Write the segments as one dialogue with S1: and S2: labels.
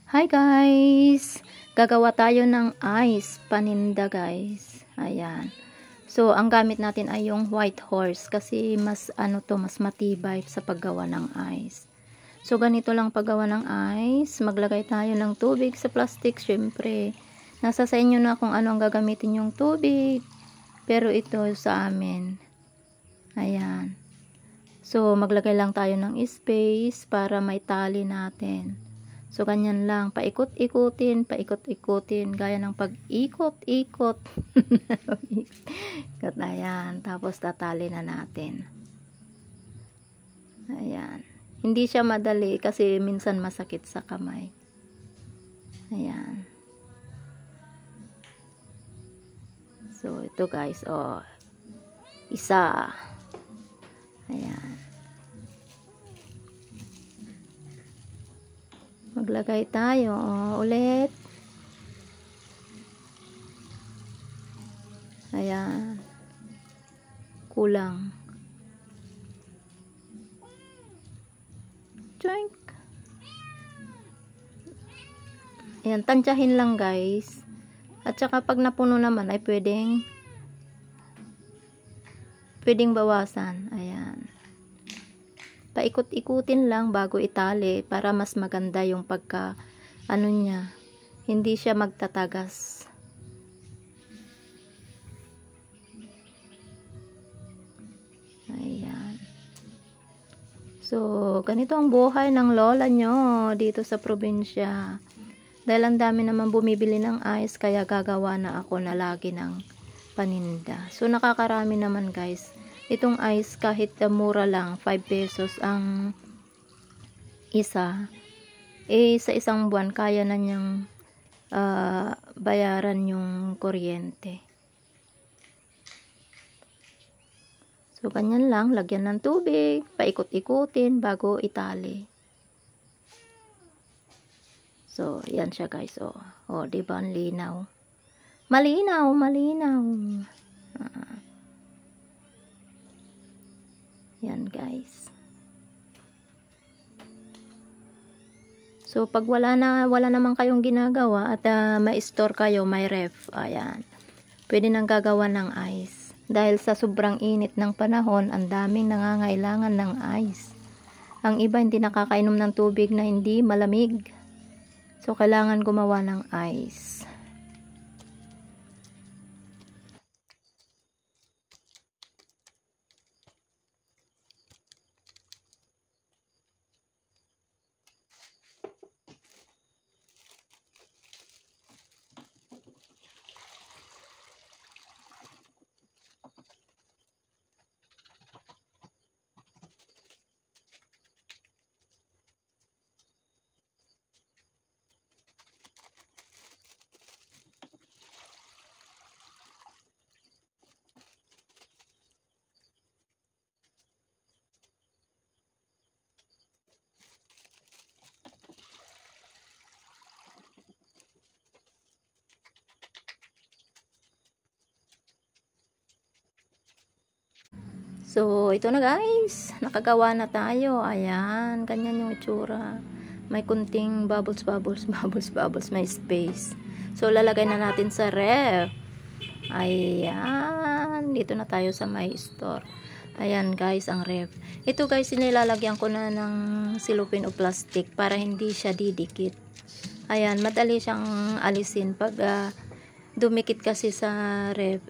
S1: Hi guys! Gagawa tayo ng ice paninda guys. Ayan. So, ang gamit natin ay yung white horse kasi mas mas matibay sa paggawa ng ice. So, ganito lang paggawa ng ice. Maglagay tayo ng tubig sa plastic. Syempre, nasa sa inyo na kung ano ang gagamitin yung tubig. Pero ito sa amin. Ayan. So, maglagay lang tayo ng space para may tali natin. So, ganyan lang. Paikot-ikutin, gaya ng pag-ikot-ikot. Ayan. Tapos, tatali na natin. Ayan. Hindi siya madali kasi minsan masakit sa kamay. Ayan. So, ito guys. Oh. Isa. Ayan. Maglagay tayo ulit. Ayan. Kulang. Drink. Ayan, tansyahin lang guys. At saka pag napuno naman ay pwedeng bawasan. Ayan. Paikot-ikutin lang bago itali para mas maganda yung pagka niya. Hindi siya magtatagas. Ayan. So, ganito ang buhay ng lola nyo dito sa probinsya. Dahil ang dami naman bumibili ng ice, kaya gagawa na ako na lagi ng paninda. So, nakakarami naman guys. Itong ice kahit mura lang, 5 pesos ang isa. Sa isang buwan, kaya na niyang bayaran yung kuryente. So, ganyan lang. Lagyan ng tubig, paikot-ikutin bago itali. So, yan siya guys. Diba ang linaw? Malinaw. Yan guys. So, pag wala naman kayong ginagawa at ma-store kayo, may ref. Ayan. Pwede nang gagawa ng ice. Dahil sa sobrang init ng panahon, ang daming nangangailangan ng ice. Ang iba hindi nakakainom ng tubig na hindi malamig. So, kailangan gumawa ng ice. So, ito na guys. Nakagawa na tayo. Ayan. Ganyan yung itsura. May kunting bubbles. May space. So, lalagay na natin sa ref. Ayan. Dito na tayo sa my store. Ayan guys, ang ref. Ito guys, nilalagyan ko na ng silupin o plastic para hindi siya didikit. Ayan. Madali siyang alisin pag dumikit kasi sa ref,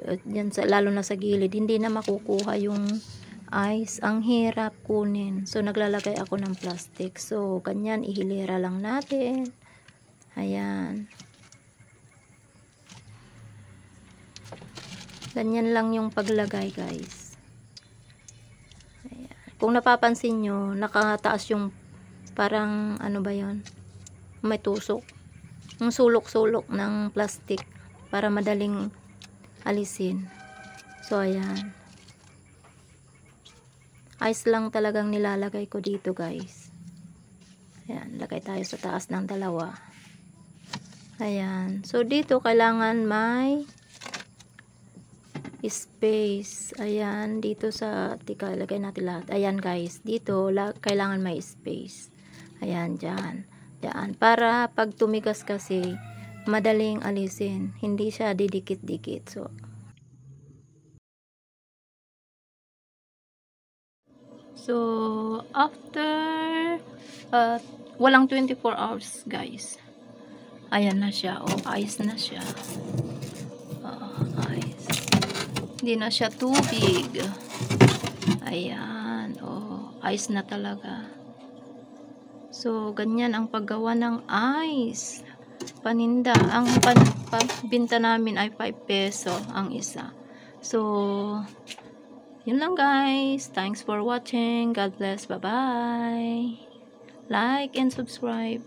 S1: lalo na sa gilid, hindi na makukuha yung ice. Ang hirap kunin. So, naglalagay ako ng plastic. So, ganyan, ihilera lang natin. Ayan. Ganyan lang yung paglagay, guys. Ayan. Kung napapansin nyo, nakataas yung parang, ba yon? May tusok. Yung sulok-sulok ng plastic para madaling alisin. So, ayan. Ice lang talagang nilalagay ko dito guys. Ayan, lagay tayo sa taas ng dalawa. Ayan. So, dito kailangan may space. Ayan, dito sa, lagay natin lahat. Ayan guys, dito kailangan may space. Ayan, dyan Yan. Para pag tumigas kasi, madaling alisin. Hindi siya didikit-dikit. So after walang 24 hours guys. Ayan na siya. Ice na siya. Ice. Hindi na siya tubig. Ayan. Ice na talaga. So, ganyan ang paggawa ng ice. Paninda. Ang binta namin ay 5 peso ang isa. So, yun lang guys. Thanks for watching. God bless. Bye-bye. Like and subscribe.